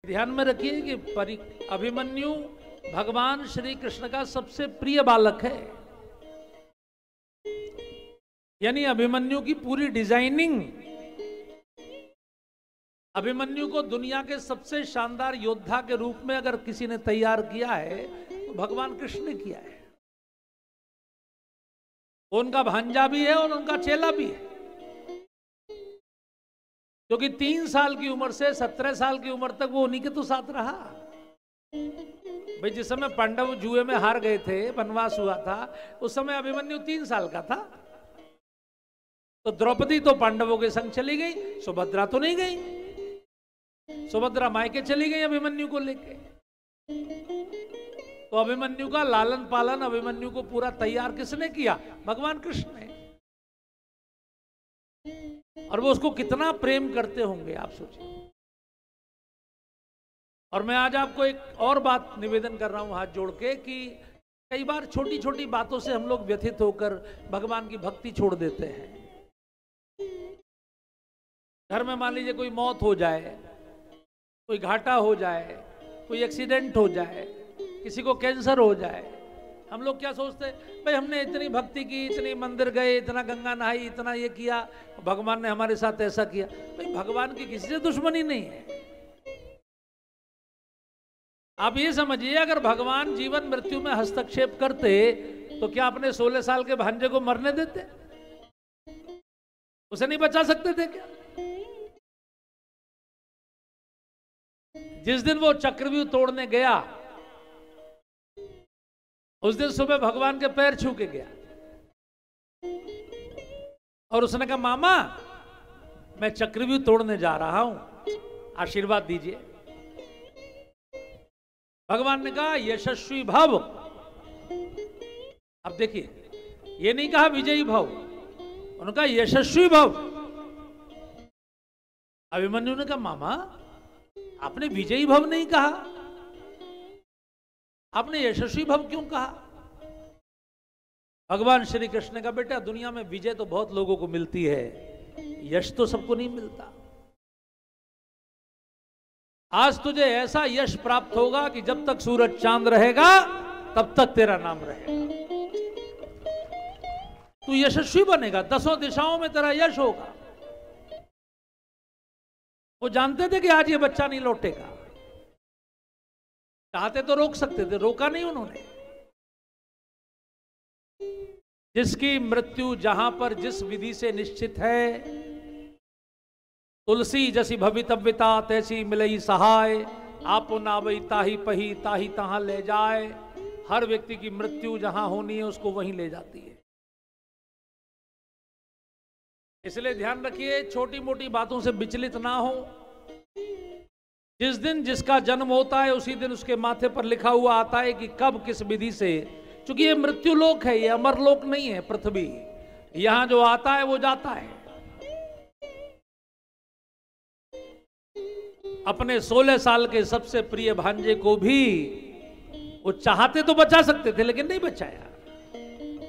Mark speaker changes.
Speaker 1: ध्यान में रखिए कि अभिमन्यु भगवान श्री कृष्ण का सबसे प्रिय बालक है। यानी अभिमन्यु की पूरी डिजाइनिंग, अभिमन्यु को दुनिया के सबसे शानदार योद्धा के रूप में अगर किसी ने तैयार किया है तो भगवान कृष्ण ने किया है। उनका भांजा भी है और उनका चेला भी है, क्योंकि 3 साल की उम्र से 17 साल की उम्र तक वो उन्हीं के तो साथ रहा। भाई जिस समय पांडव जुए में हार गए थे, वनवास हुआ था, उस समय अभिमन्यु 3 साल का था। तो द्रौपदी तो पांडवों के संग चली गई, सुभद्रा तो नहीं गई। सुभद्रा मायके चली गई अभिमन्यु को लेके। तो अभिमन्यु का लालन पालन, अभिमन्यु को पूरा तैयार किसने किया? भगवान कृष्ण ने। और वो उसको कितना प्रेम करते होंगे आप सोचिए। और मैं आज आपको एक और बात निवेदन कर रहा हूं हाथ जोड़ के कि कई बार छोटी छोटी बातों से हम लोग व्यथित होकर भगवान की भक्ति छोड़ देते हैं। घर में मान लीजिए कोई मौत हो जाए, कोई घाटा हो जाए, कोई एक्सीडेंट हो जाए, किसी को कैंसर हो जाए, हम लोग क्या सोचते हैं? भाई हमने इतनी भक्ति की, इतनी मंदिर गए, इतना गंगा नहाई, इतना ये किया, भगवान ने हमारे साथ ऐसा किया। भाई भगवान की किसी से दुश्मनी नहीं है। आप ये समझिए, अगर भगवान जीवन मृत्यु में हस्तक्षेप करते तो क्या अपने 16 साल के भांजे को मरने देते? उसे नहीं बचा सकते थे क्या? जिस दिन वो चक्रव्यूह तोड़ने गया, उस दिन सुबह भगवान के पैर छू के गया और उसने कहा, मामा मैं चक्रव्यूह तोड़ने जा रहा हूं, आशीर्वाद दीजिए। भगवान ने कहा यशस्वी भव। अब देखिए, ये नहीं कहा विजयी भव, उन्होंने कहा यशस्वी भव। अभिमन्यु ने कहा, मामा आपने विजयी भव नहीं कहा, आपने यशस्वी भव क्यों कहा? भगवान श्री कृष्ण ने कहा, बेटा दुनिया में विजय तो बहुत लोगों को मिलती है, यश तो सबको नहीं मिलता। आज तुझे ऐसा यश प्राप्त होगा कि जब तक सूरज चांद रहेगा तब तक तेरा नाम रहेगा। तू यशस्वी बनेगा, 10 दिशाओं में तेरा यश होगा। वो जानते थे कि आज ये बच्चा नहीं लौटेगा, चाहते तो रोक सकते थे, रोका नहीं उन्होंने। जिसकी मृत्यु जहां पर जिस विधि से निश्चित है, तुलसी जैसी भवितव्यता तैसी मिलई सहाय, आपो नावई ताही पही ताही तहां ले जाए। हर व्यक्ति की मृत्यु जहां होनी है उसको वहीं ले जाती है। इसलिए ध्यान रखिए, छोटी मोटी बातों से विचलित ना हो। जिस दिन जिसका जन्म होता है उसी दिन उसके माथे पर लिखा हुआ आता है कि कब किस विधि से। क्योंकि ये मृत्यु लोक है, ये अमर लोक नहीं है पृथ्वी। यहां जो आता है वो जाता है। अपने 16 साल के सबसे प्रिय भांजे को भी वो चाहते तो बचा सकते थे, लेकिन नहीं बचाया।